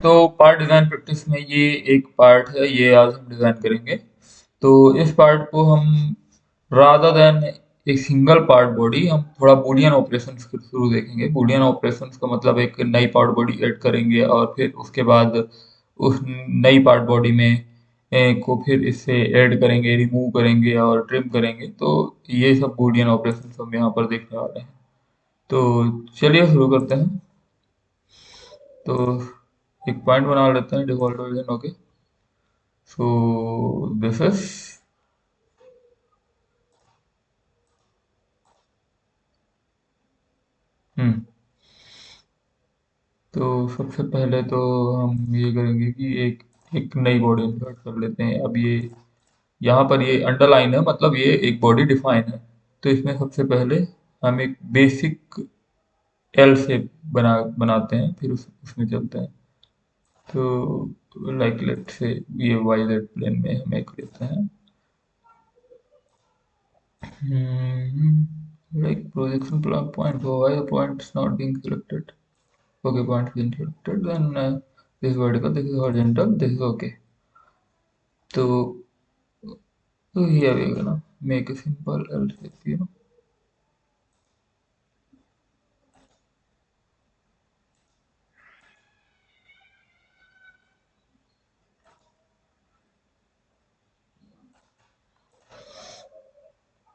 तो part design practice में ये एक पार्ट है, ये आज हम डिज़ाइन करेंगे। तो इस पार्ट को हम रादर देन एक सिंगल पार्ट बॉडी हम थोड़ा बूलियन ऑपरेशंस के थ्रू देखेंगे। बूलियन ऑपरेशंस का मतलब एक नई पार्ट बॉडी ऐड करेंगे और फिर उसके बाद उस नई पार्ट बॉडी में को फिर इससे ऐड करेंगे, रिमूव करेंगे और ट्रिम करेंगे। तो ये सब बूलियन ऑपरेशंस हम यहाँ पर देखने वाले हैं। तो चलिए शुरू करते हैं। तो एक पॉइंट बना लेते हैं default version. Okay, so this is hmm तो सबसे पहले तो हम ये करेंगे कि एक एक नई बॉडी इंसर्ट कर लेते हैं। अब ये यहाँ पर ये अंडरलाइन है, मतलब ये एक बॉडी डिफाइन है। तो इसमें सबसे पहले हम एक बेसिक एल शेप बनाते हैं, फिर उसमें चलते हैं। तो लाइक लेट से ये वाई जेड प्लेन में हम एक लेते हैं। Like projection point, so why the point is not being selected? Okay, point being selected. Then this is vertical, this is horizontal, this is okay. So, so here we gonna make a simple L shape.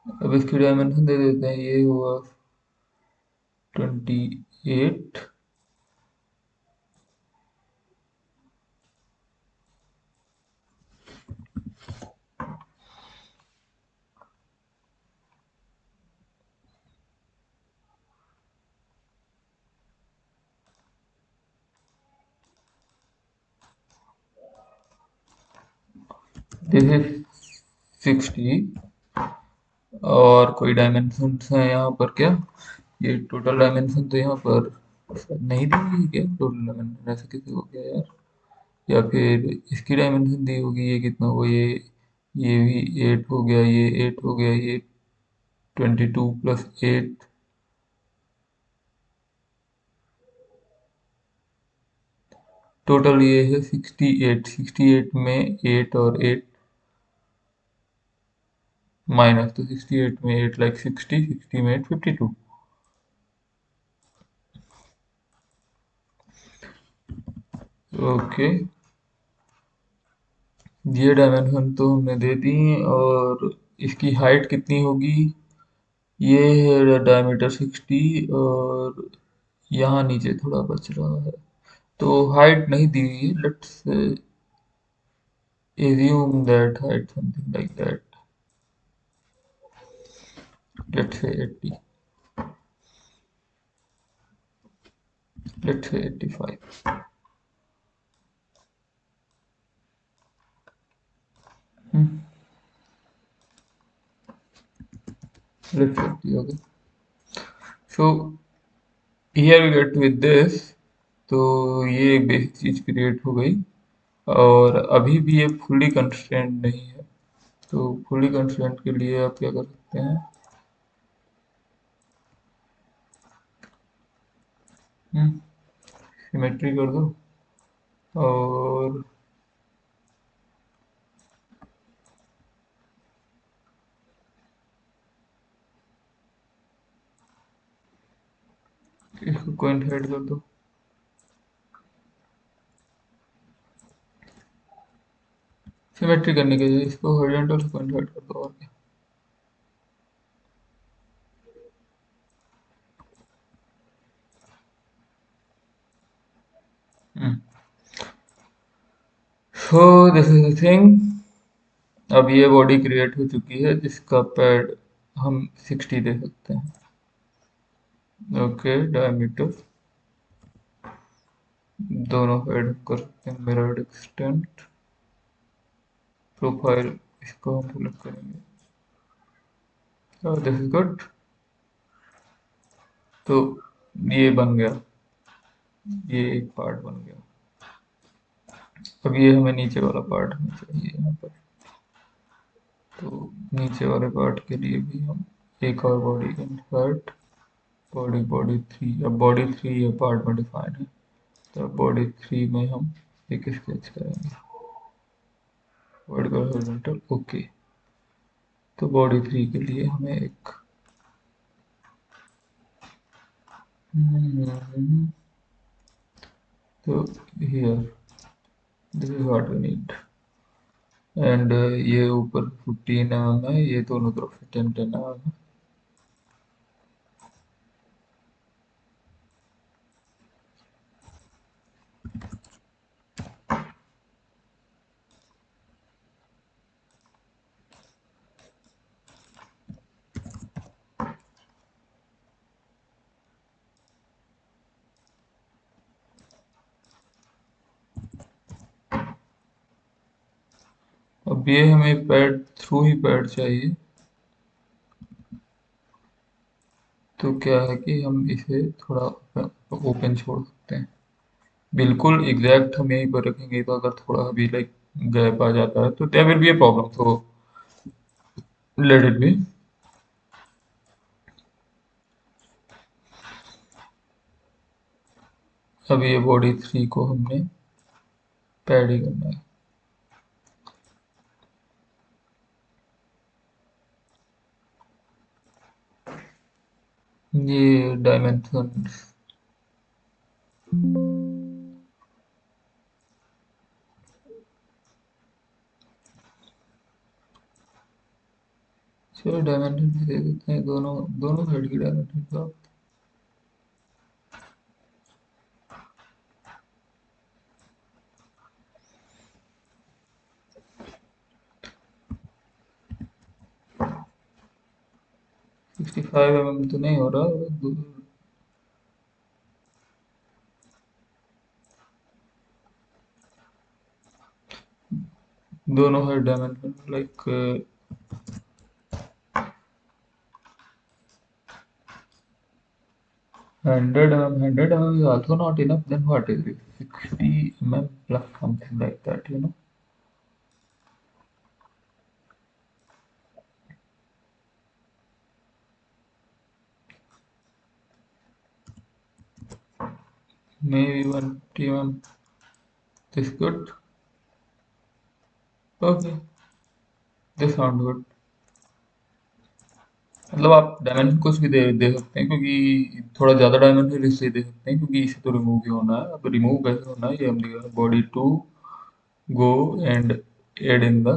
अब इसकी dimension दे देते हैं, ये हुआ 28। This is 60। और कोई dimension है यहाँ पर क्या? ये टोटल डायमेंशन तो यहाँ पर शायद नहीं दी हुई है क्या? टोटल डायमेंशन ऐसे कैसे हो गया यार? या फिर इसकी डायमेंशन दी होगी, ये कितना हुआ? ये भी 8 हो गया, ये 8 हो गया, ये 22 प्लस 8। टोटल ये है 68। 68 में 8 और 8 माइनस, तो 68 में 8 लाइक 60, 60 में 8 52। ओके, ये डायमेंशन तो हमने दे दी। और इसकी हाइट कितनी होगी? ये है डायमीटर 60 और यहाँ नीचे थोड़ा बच रहा है। तो हाइट नहीं दी हुई है, let's assume that height something like that, let's say 80, let's say 85। hmm. let's say 80। okay, so here we get with this। तो ये एक बेसिक चीज क्रिएट हो गई। और अभी भी ये फुली कंस्ट्रेंट नहीं है। तो फुली कंस्ट्रेंट के लिए आप क्या कर सकते हैं? सिमेट्री कर दो और इसको कोइंसाइड कर दो। सिमेट्री करने के लिए इसको हॉरिजॉन्टल से कोइंसाइड कर दो, और क्या। सो दिस इज द थिंग। अब ये बॉडी क्रिएट हो चुकी है जिसका पैड हम 60 दे सकते हैं। ओके, डायमीटर दोनों साइड कर सकते हैं, मिरर्ड एक्सटेंट। प्रोफाइल इसको हम सेलेक्ट करेंगे। This is good. तो ये बन गया, ये एक पार्ट बन गया। अब ये हमें नीचे वाला पार्ट हमें चाहिए यहाँ पर। तो नीचे वाले पार्ट के लिए भी हम एक और बॉडी इंसर्ट, बॉडी बॉडी 3। अब बॉडी 3 ये पार्ट में डिफाइन है। तो बॉडी 3 में हम एक स्केच करेंगे, वर्टिकल हॉरिजॉन्टल, ओके। तो बॉडी 3 के लिए हमें एक तो here this is what we need. And ये ऊपर 15 है, ये दोनों तरफ 10 है। अब ये हमें पैड थ्रू ही पैड चाहिए, तो क्या है कि हम इसे थोड़ा ओपन छोड़ सकते हैं। बिल्कुल एग्जैक्ट हम यहीं पर रखेंगे तो अगर थोड़ा भी लाइक गैप आ जाता है तो there will be a problem, तो लेट इट बी। अब ये बॉडी 3 को हमने पैड ही करना है। ये डायमेंशन, चलो डायमेंशन भी दे देते हैं, दोनों दोनों साइड की डायमेंशन का। 65 mm तो नहीं हो रहा, दोनों side dimension like 100 mm is also not enough, then what is it? 60 mm plus something like that, you know. Maybe 1 mm. This good. Okay, this sound good. मतलब आप डायमेंशन कुछ भी दे सकते हैं, क्योंकि थोड़ा ज़्यादा डायमेंशन इसलिए दे सकते हैं क्योंकि इसे तो रिमूव ही होना है। अब रिमूव कैसे होना है ये हम दिखा, body two go and add in the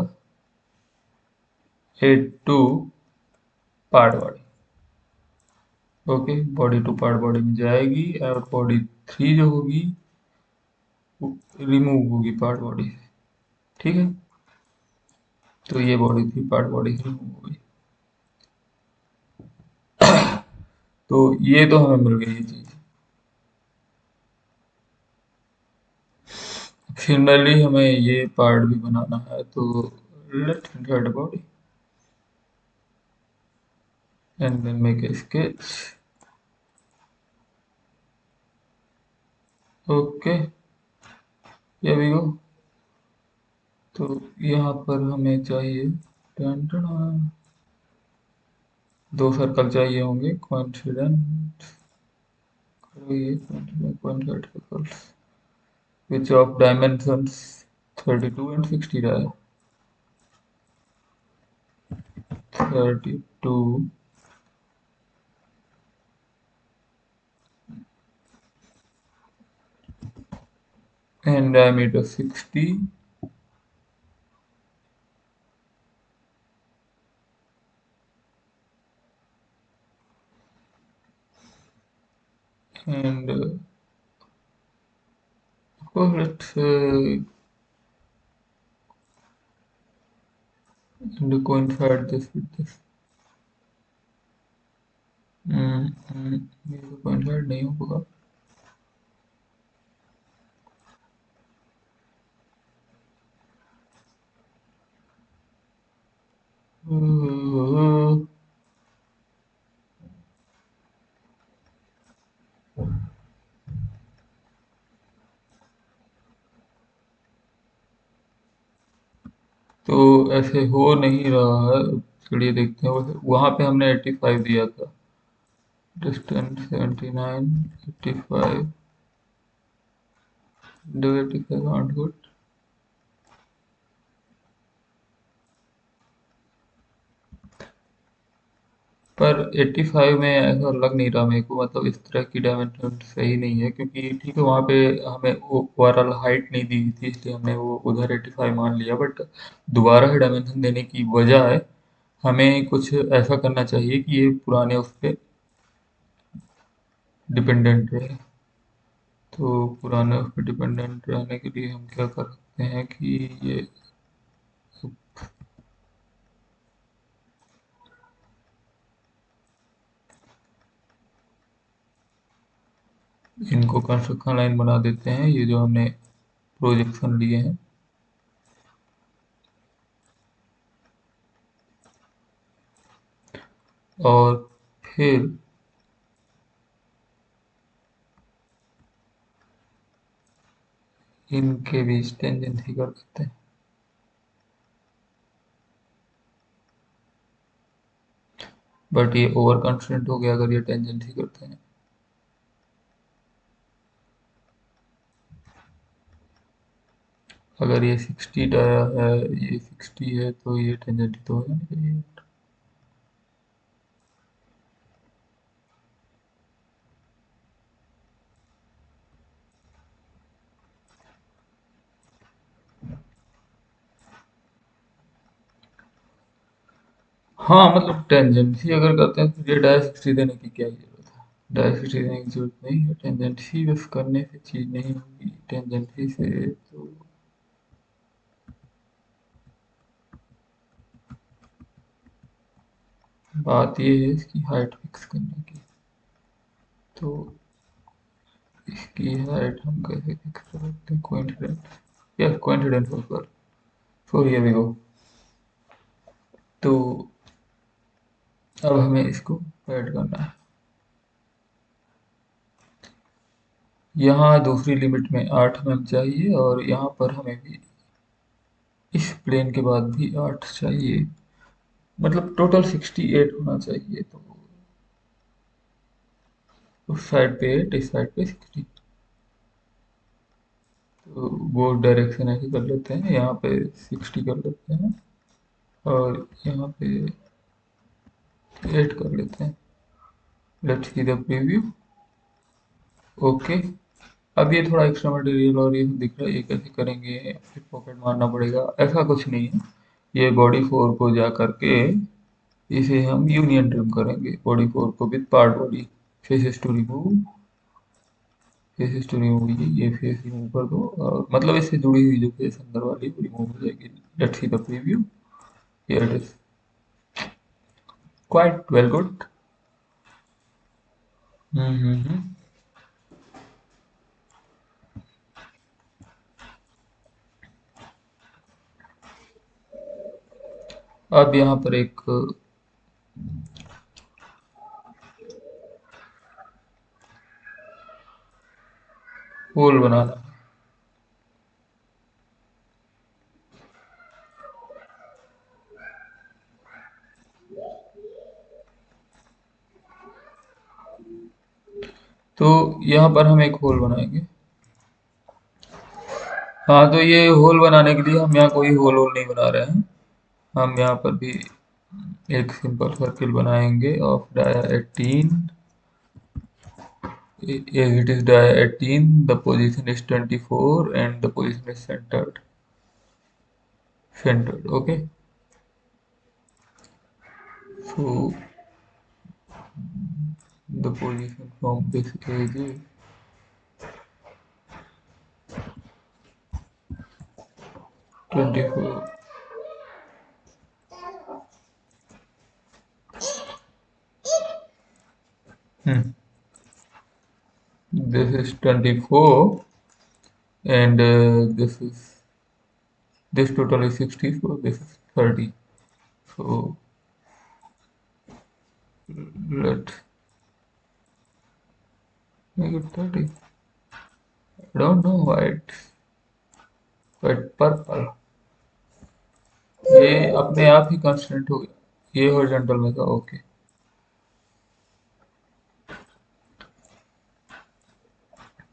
add to part body. Okay, body two part body में जाएगी और बॉडी 3 जो होगी रिमूव होगी पार्ट बॉडी से, ठीक है। तो ये बॉडी 3 पार्ट बॉडी से रिमूव हो गई। तो ये तो हमें मिल गई ये चीज़। सिमिलरली हमें ये पार्ट भी बनाना है, तो let's insert body and then make a sketch. Okay, here we go। तो यहाँ पर हमें चाहिए टन टन, दो सर्कल चाहिए होंगे, कोइंसिडेंट ये coincident circles which of dimensions 32 and 60 रहा है। 32 and diameter 60 and of course let's coincide this with this। ये तो coincide नहीं होगा। तो ऐसे हो नहीं रहा है, चलिए देखते हैं। वैसे वहाँ पे हमने 85 दिया था, डिस्टेंस 79, 85 Do 85 sound good? पर 85 में ऐसा लग नहीं रहा मेरे को, मतलब इस तरह की डायमेंशन सही नहीं है, क्योंकि ठीक है वहाँ पे हमें ओवरऑल हाइट नहीं दी थी इसलिए हमने वो उधर 85 मान लिया, बट दोबारा से डायमेंशन देने की वजह है हमें कुछ ऐसा करना चाहिए कि ये पुराने उस पे डिपेंडेंट रहे। तो पुराने उस पे डिपेंडेंट रहने के लिए हम क्या कर सकते हैं कि ये इनको कंस्ट्रक्शन लाइन बना देते हैं, ये जो हमने प्रोजेक्शन लिए हैं। और फिर इनके बीच टेंजेंसी कर देते हैं। बट ये ओवर कॉन्फिडेंट हो गया अगर ये टेंजेंसी करते हैं। अगर ये 60 डाया है, ये 60 है, तो ये टेंजेंसी तो होना चाहिए। हाँ मतलब टेंजेंसी अगर करते हैं तो ये डाया 60 देने की क्या जरूरत है? डाया 60 देने की जरूरत नहीं है, टेंजेंसी बस करने से चीज नहीं होगी, टेंजेंसी से तो बात ये है इसकी हाइट फिक्स करने की। तो इसकी हाइट हम कैसे फिक्स कर सकते हैं? कोइंसिडेंट, यस कोइंसिडेंट होकर, सो हियर वी गो। तो अब हमें इसको ऐड करना है। यहाँ दूसरी लिमिट में 8 mm चाहिए और यहाँ पर हमें भी इस प्लेन के बाद भी 8 चाहिए, मतलब टोटल 68 होना चाहिए। तो उस साइड पे 8, इस साइड पे 60। तो वो डायरेक्शन ऐसे कर लेते हैं, यहाँ पे 60 कर लेते हैं और यहाँ पे 8 कर लेते हैं। Let's see the preview. Okay, अब ये थोड़ा एक्स्ट्रा मटेरियल और ये दिख रहा है, ये कैसे करेंगे? फिर पॉकेट मारना पड़ेगा, ऐसा कुछ नहीं है। ये बॉडी 4 को जा करके इसे हम यूनियन ट्रिम करेंगे, बॉडी 4 को with part body. Faces to remove, faces to remove, ये फेस रिमूव कर दो, और मतलब इससे जुड़ी हुई जो फेस अंदर वाली वो रिमूव हो जाएगी। Let's see the preview, here it is, quite well good. Hmm. अब यहाँ पर एक होल बनाना है। तो यहाँ पर हम एक होल बनाएंगे। हाँ, तो ये होल बनाने के लिए हम यहाँ कोई होल होल नहीं बना रहे हैं, हम यहाँ पर भी एक सिंपल सर्किल बनाएंगे of dia 18, as it is dia 18, the position is 24 and the position is centered. Okay, so the position from this edge is 24. Hmm. This is 24 and this total is 60, so this is 30. So let's make it 30. I don't know why it's quite purple. ये अपने आप ही constant हो गया, ये horizontal में था। Okay,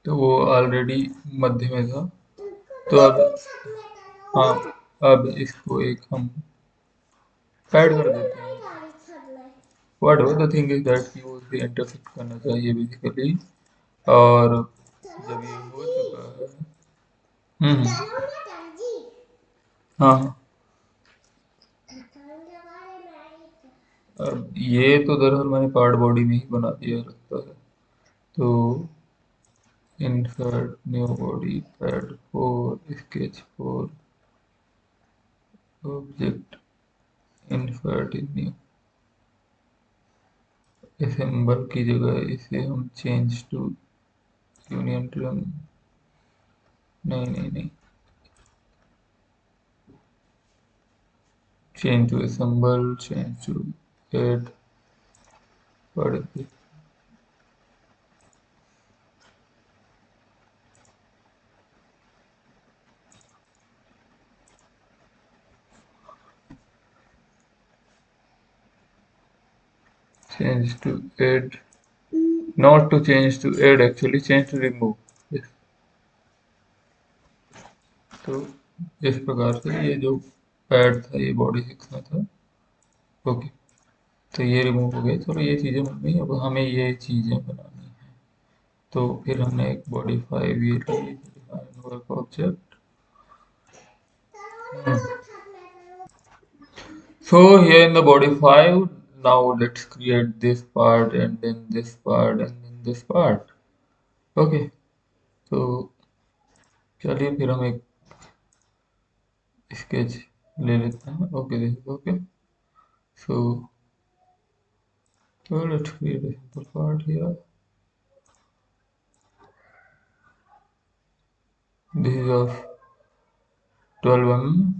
तो वो ऑलरेडी मध्य में था। तो अब हाँ, अब इसको एक हम ऐड कर देते हैं। What ever the thing is that कि वो इसे इंटरसेक्ट करना चाहिए बेसिकली। और जब ये हो चुका है, हाँ हाँ। अब ये तो दरअसल मैंने पार्ट बॉडी में ही बना दिया लगता है। तो insert new body pad 4 sketch 4 object insert in new assemble की जगह इसे हम change to union trim। नहीं नहीं नहीं, change to assemble, change to add, what is it? Change to add, not to change to add, actually change to remove। yes। तो इस प्रकार से ये जो पैड था ये बॉडी 6 में था। ओके, तो ये रिमूव हो गए। चलो ये चीज़ें बन गई, अब हमें ये चीज़ें बनानी है। तो फिर हमने एक बॉडी 5 ये ली, work object. So here in the body 5, now let's create this part and then this part and then this part। Okay, तो चलिए फिर हम एक sketch ले लेते हैं। Okay, this is okay। So let's create a simple part here। This is of 12 mm।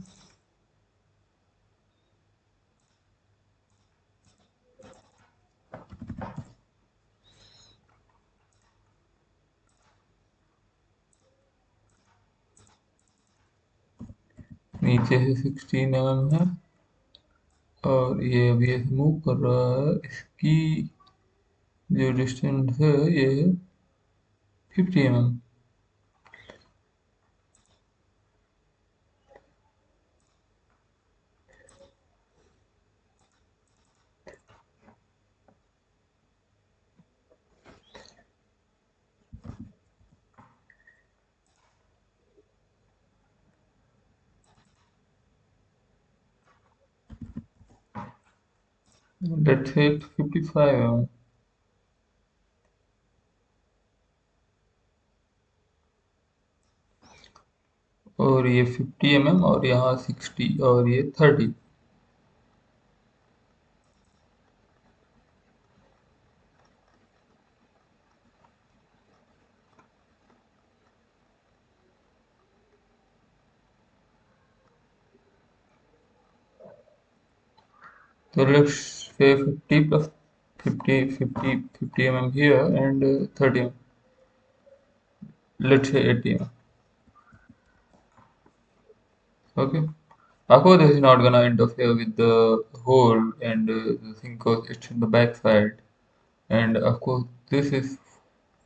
नीचे से 16 mm है और ये अभी ऐसे मूव कर रहा है। इसकी जो डिस्टेंस है ये है 50 mm। Let's say 55 mm। और ये 50 mm और यहाँ 60 और ये 30। So let's say 50 plus 50 mm here and 30 mm. Let's say 80 mm. Okay. Of course, this is not gonna interfere with the hole and the thing because it's in the back side. And of course, this is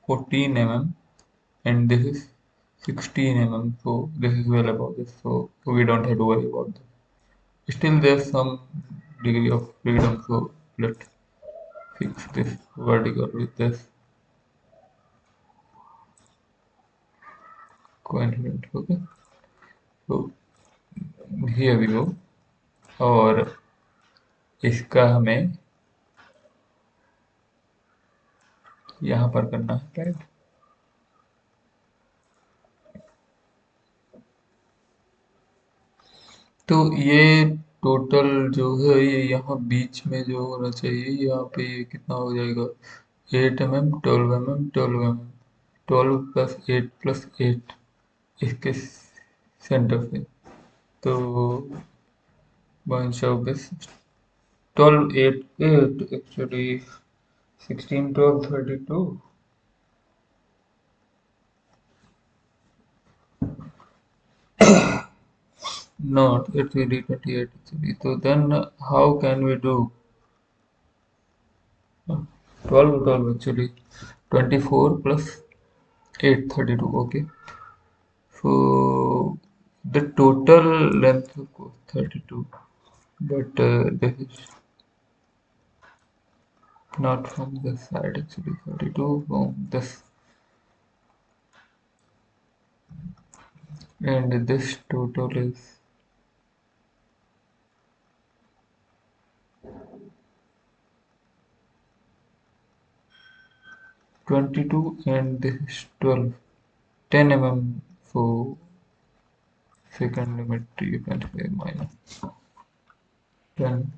14 mm and this is 16 mm. So this is well above this. So we don't have to worry about that. Still, there's some degree of freedom. So let's fix this vertical with this coincident। Okay. So here we go। और इसका हमें यहाँ पर करना है right. तो ये total जो है ये यहाँ बीच में जो होना चाहिए, यहाँ पे ये कितना हो जाएगा 8 mm 12 mm 12 mm 12 plus 8 plus 8 इसके सेंटर से। तो 12 8 8 actually 16 12 32। Not it will be 28 actually। So then how can we do 12 12 actually 24 plus 832. Okay. So the total length of 32, but this is not from this side actually. 32 from this, and this total is 22, and this is 12. 10 mm. So second limit you can say minus 10.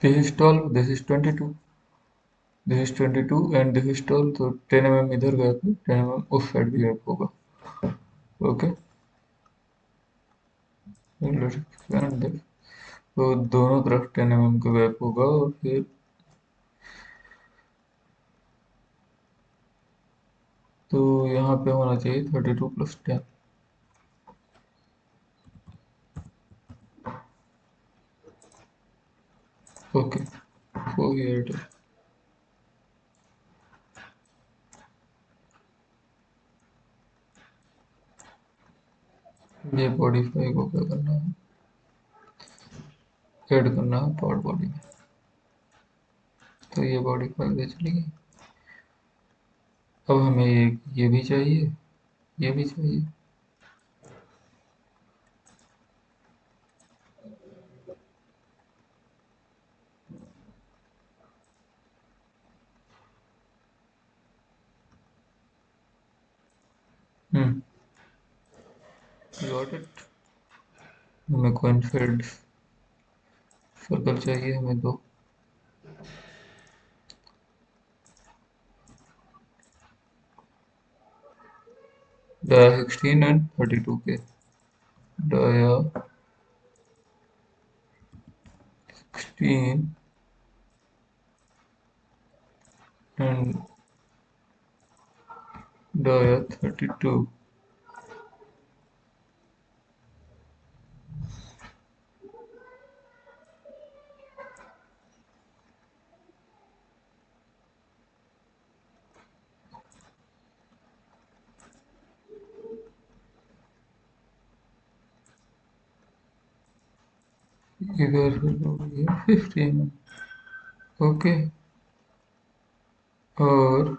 This is 12. This is 22. This is 22 and this is 12. तो 10 mm इधर गया तो 10 mm उस side भी gap होगा. Okay. तो दोनों तरफ 10 mm का गैप होगा और फिर तो यहाँ पे होना चाहिए 32 + 10. Okay. So here it is. ये बॉडी 5 को क्या करना है, ऐड करना है पार्ट बॉडी में. तो ये बॉडी 5 पे चली गई. अब हमें ये भी चाहिए, ये भी चाहिए. हम्म. Got it. हमें कोइंसाइड सर्कल चाहिए हमें दो. डाया 16 एंड 32 के. Dia 16 and dia 32. इधर 15. ओके. और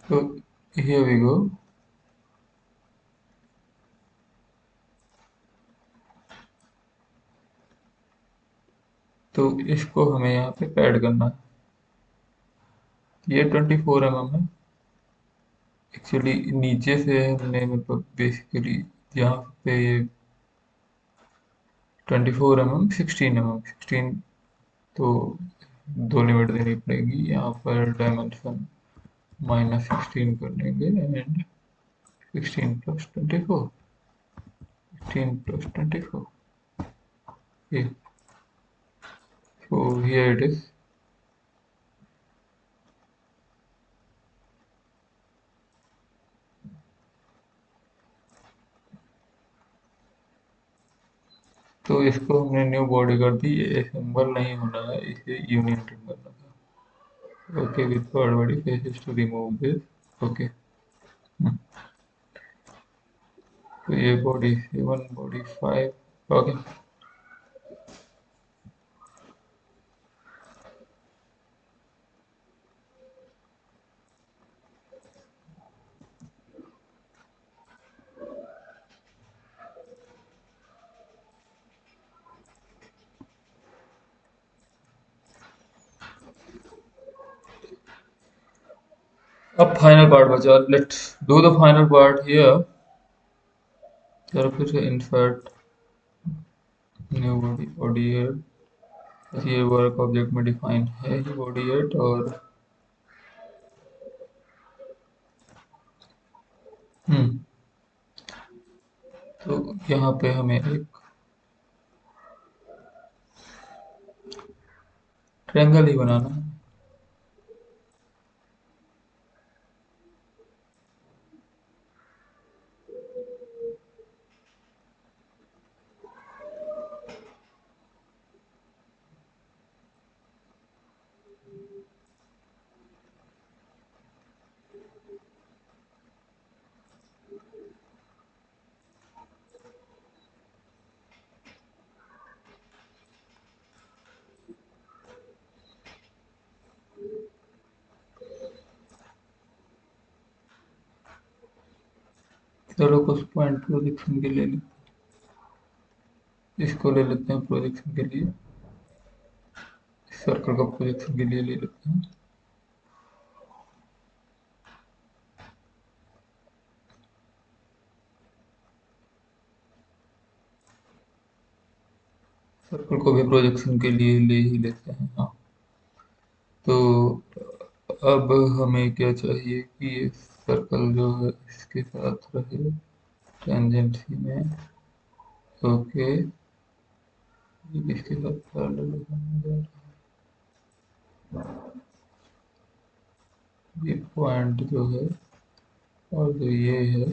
तो here we go. तो इसको हमें यहाँ पे ऐड करना है. ये 24 mm है एक्चुअली. नीचे से हमने मतलब बेसिकली यहाँ पे 24 mm 16 mm 16. तो दो लिमिट देनी पड़ेगी यहाँ पर. डायमेंशन -16 कर देंगे एंड 16 + 24. 16 + 24. ये. So here it is. तो इसको हमने न्यू बॉडी कर दी. ये सिंबल नहीं होना है, इसे यूनियन करना था. Okay. With forward body faces to remove this. Okay. तो ये बॉडी 7 बॉडी 5. ओके. अब फाइनल पार्ट बचा. Let's do the final part here. चलो फिर से इंसर्ट न्यू बॉडी. बॉडी ये वर्क ऑब्जेक्ट में डिफाइन है ही बॉडी एट. और हम्म. तो यहाँ पे हमें एक ट्रायंगल ही बनाना है. चलो कुछ पॉइंट प्रोजेक्शन के लिए इसको ले लेते हैं प्रोजेक्शन के लिए, सर्कल का प्रोजेक्शन के लिए ले लेते हैं। सर्कल को भी प्रोजेक्शन के लिए ले ही लेते हैं, हाँ। तो अब हमें क्या चाहिए कि ये सर्कल जो है इसके साथ रहे टेंजेंट सी में। ओके, ये इसके साथ पैरेलल होने जा रहा है। ये पॉइंट जो है और जो ये है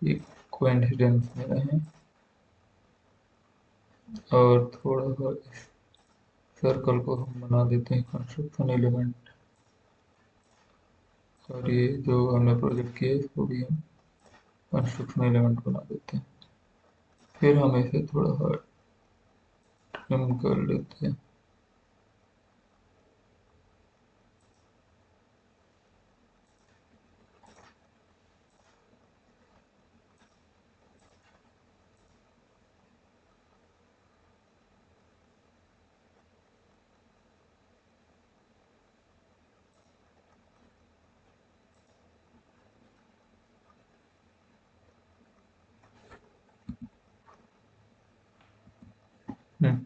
ये कोइंसिडेंस में रहे, और थोड़ा सा सर्कल को हम बना देते हैं कंस्ट्रक्शन एलिमेंट, और ये जो हमने प्रोजेक्ट किया है इसको भी हम कंस्ट्रक्शन एलिमेंट बना देते हैं। फिर हम इसे थोड़ा सा ट्रिम कर लेते हैं। हम्म,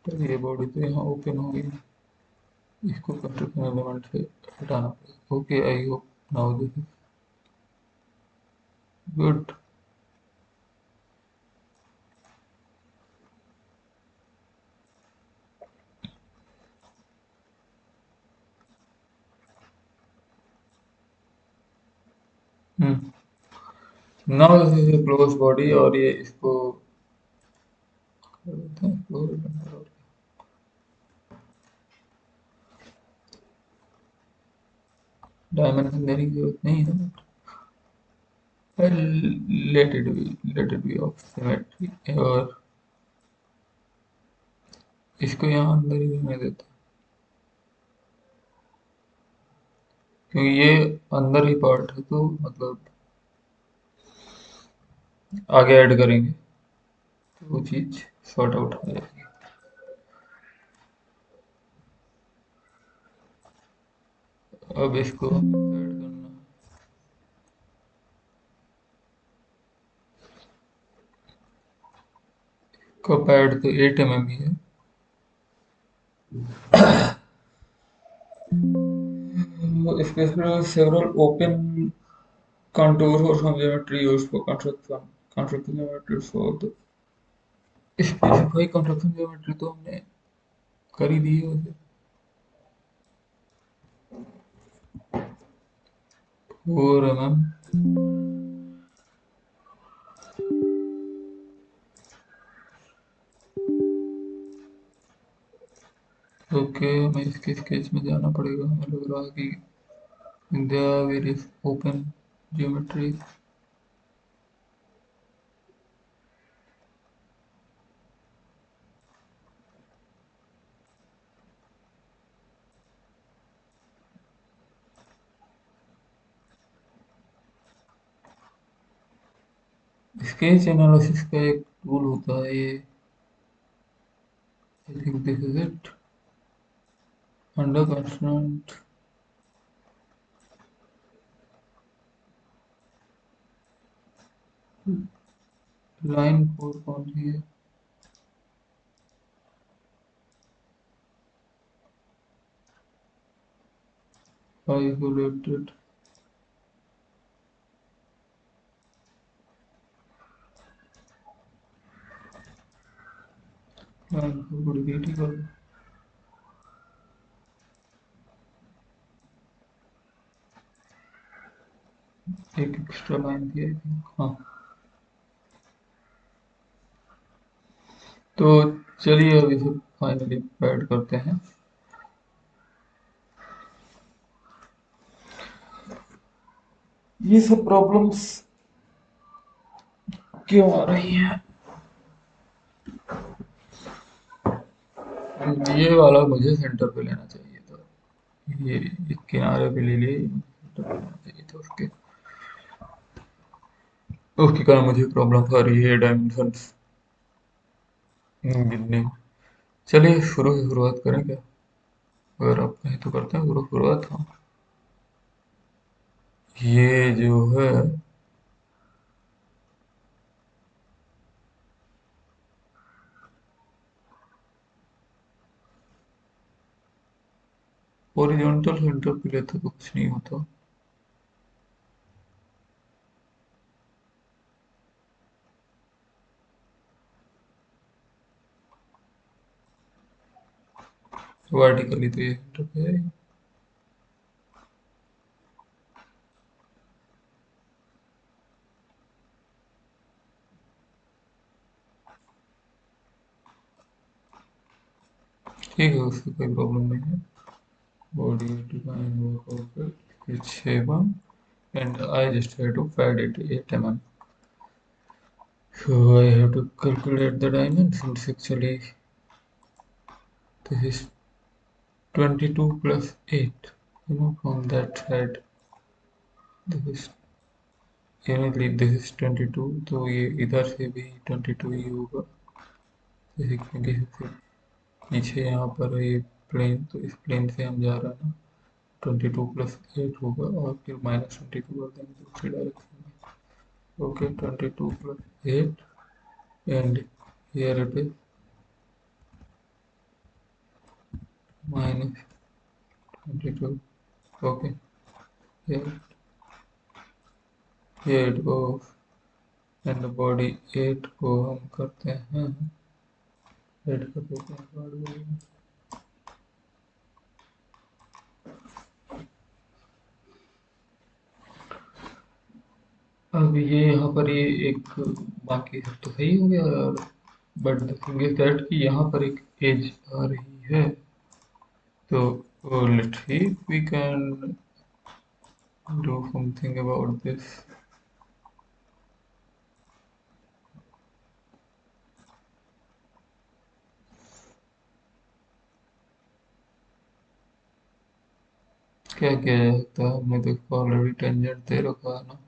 तो ये बॉडी तो यहाँ ओपन हो गई, इसको कंस्ट्रक्शन एलिमेंट से हटाना पड़ेगा। Okay, I hope now this is good. Now this is a close body, और ये इसको कर देते हैं क्लोज। डायमेंशन देने की जरूरत नहीं है, let it be of symmetry, और इसको यहाँ अंदर ही रहने देते हैं क्योंकि ये अंदर ही पार्ट है, तो मतलब आगे ऐड करेंगे तो वो चीज सॉर्ट आउट हो जाएगी। अब इसको ऐड करना है। कप ऐड तो 8 mm ही है। इसके several open contours or some geometry used for construction geometry for the specify construction geometry तो हमने कर ही दी है वैसे। 4 mm। ओके, हमें इसके स्केच में जाना पड़ेगा, हमें लग रहा है कि there are various open geometries। Sketch analysis का एक टूल होता है ये, I think this is it. Under constraint line 4 कौन सी है? आइसोलेटेड लाइन 4 को डिलीट ही कर दो। एक एक्स्ट्रा लाइन थी आई थिंक, हाँ। तो चलिए अब इसे फाइनली ऐड करते हैं। ये सब प्रॉब्लम्स क्यों आ रही है? ये वाला मुझे सेंटर पे लेना चाहिए था, ये किनारे पे ले लिए। चाहिए था उसके। उसके कारण मुझे प्रॉब्लम आ रही है डायमेंशंस गिनने में। चलिए शुरू से शुरुआत करें क्या? अगर आप कहें तो करते हैं शुरुआत। हाँ, ये जो है ओरिजेंटल सेंटर पे लेते तो कुछ नहीं होता। वर्टिकली तो ये सेंटर पे है। ठीक है, उसकी कोई प्रॉब्लम नहीं है। Body define work output 6 and I just have to add it 8 mm. So I have to calculate the dimensions. Actually, this is 22 plus 8. From that side, this is this is 22, तो ये इधर से भी 22 ही होगा। क्योंकि सबसे पीछे यहाँ पर है ये प्लेन, तो इस प्लेन से हम जा रहे हैं ना। 22 प्लस 8 होगा और फिर -22 कर देंगे दूसरी डायरेक्शन में। Okay, 22 plus 8 and here it is -22. Okay, here, here it goes. And body 8 को हम करते हैं 8 कर देते हैं बॉडी। अब ये यहाँ पर ये एक, बाकी सब तो सही हो गया, but the thing is that कि यहाँ पर एक एज आ रही है। तो let's see we can do something about this. क्या किया जा सकता है? हमने तो इसको ऑलरेडी टेंजेंट दे रखा है ना,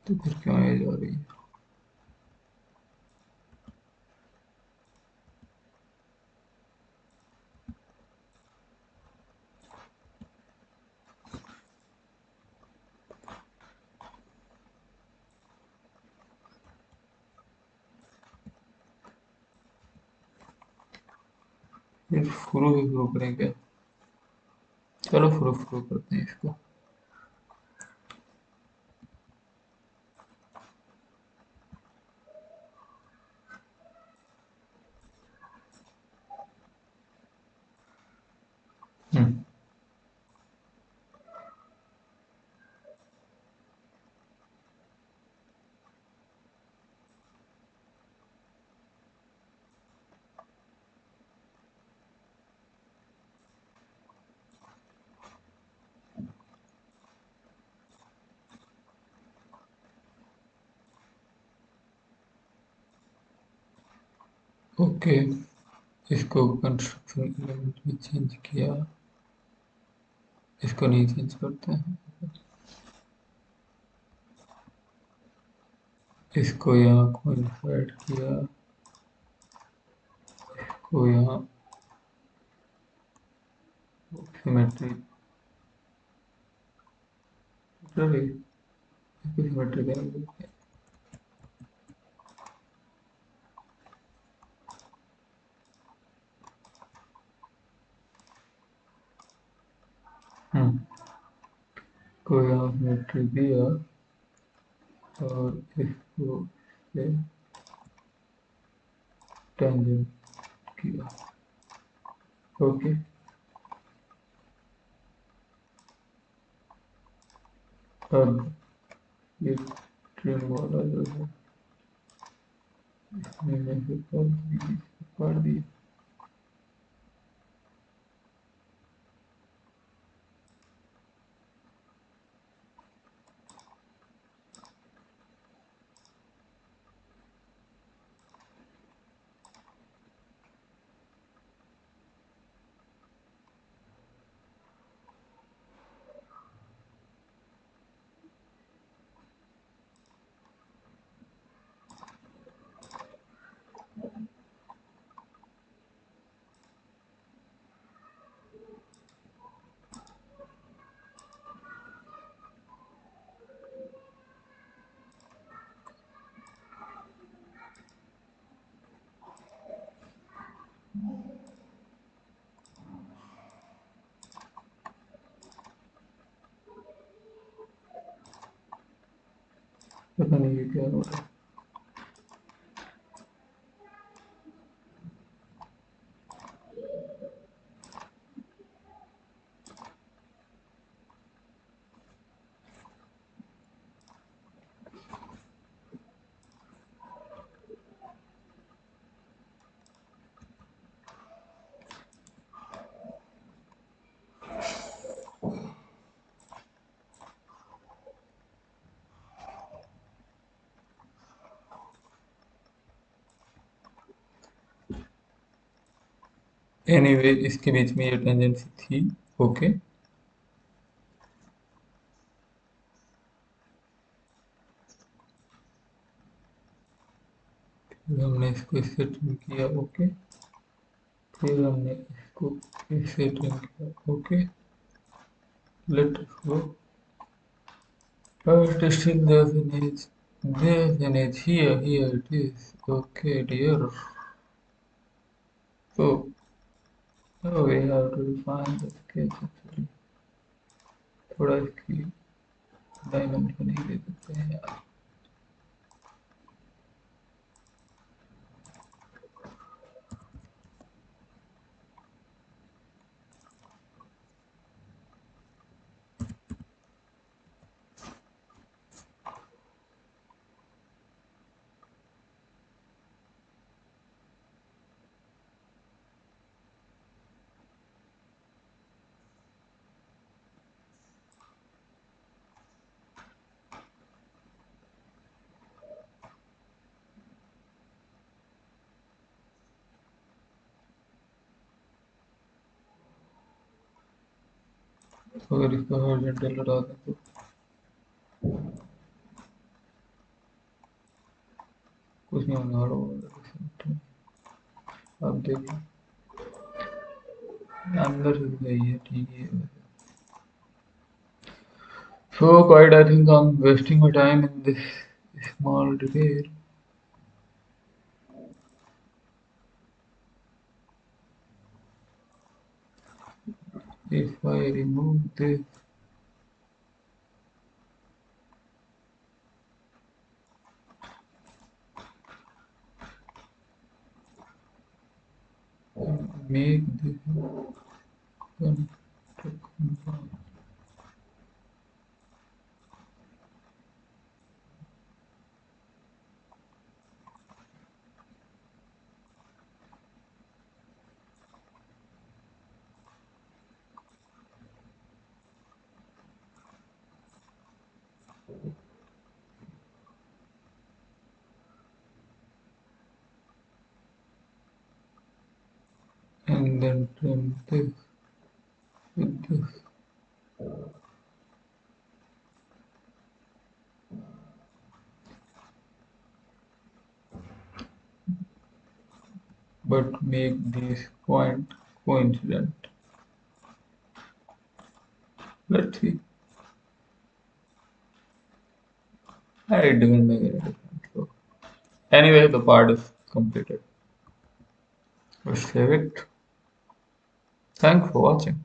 तो फिर क्यों एज आ रही है? फिर शुरू करें क्या? चलो शुरू करते हैं इसको। हम्म। ओके, इसको कंस्ट्रक्शन एलिमेंट में चेंज किया, इसको नहीं चेंज करते हैं। इसको यहाँ कॉइंफाइड किया, को यहाँ सिमेट्री सिमेट्री करेंगे। हम्म, को यहाँ सिमेट्री दिया और इसको से टेंजेंट किया। ओके, अब ये ट्रिम वाला जो है इसमें से कर दिया। पता नहीं ये क्या हो रहा है। एनीवे इसके बीच में ये टेंजेंसी थी। ओके, फिर हमने इसको इससे ट्रिम किया। ओके, फिर हमने इसको इससे ट्रिम किया। Okay, let go. Testing there's an edge. There's an edge here. Here it is. Okay, dear. So now we have to define the sketch actually. थोड़ा इसकी डायमेंशन ही दे देते हैं यार। तो अगर इसका हॉरिजॉन्टल लगा दें तो कुछ नहीं होने वाला होगा। अब देखिए अंदर से गई है, ठीक है। So quite I think I'm wasting my time in this small detail. If I remove this, make this and then trim this with this, but make this point coincident. Let's see. It didn't make any difference. So anyway, the part is completed. Let's save it. Thanks for watching.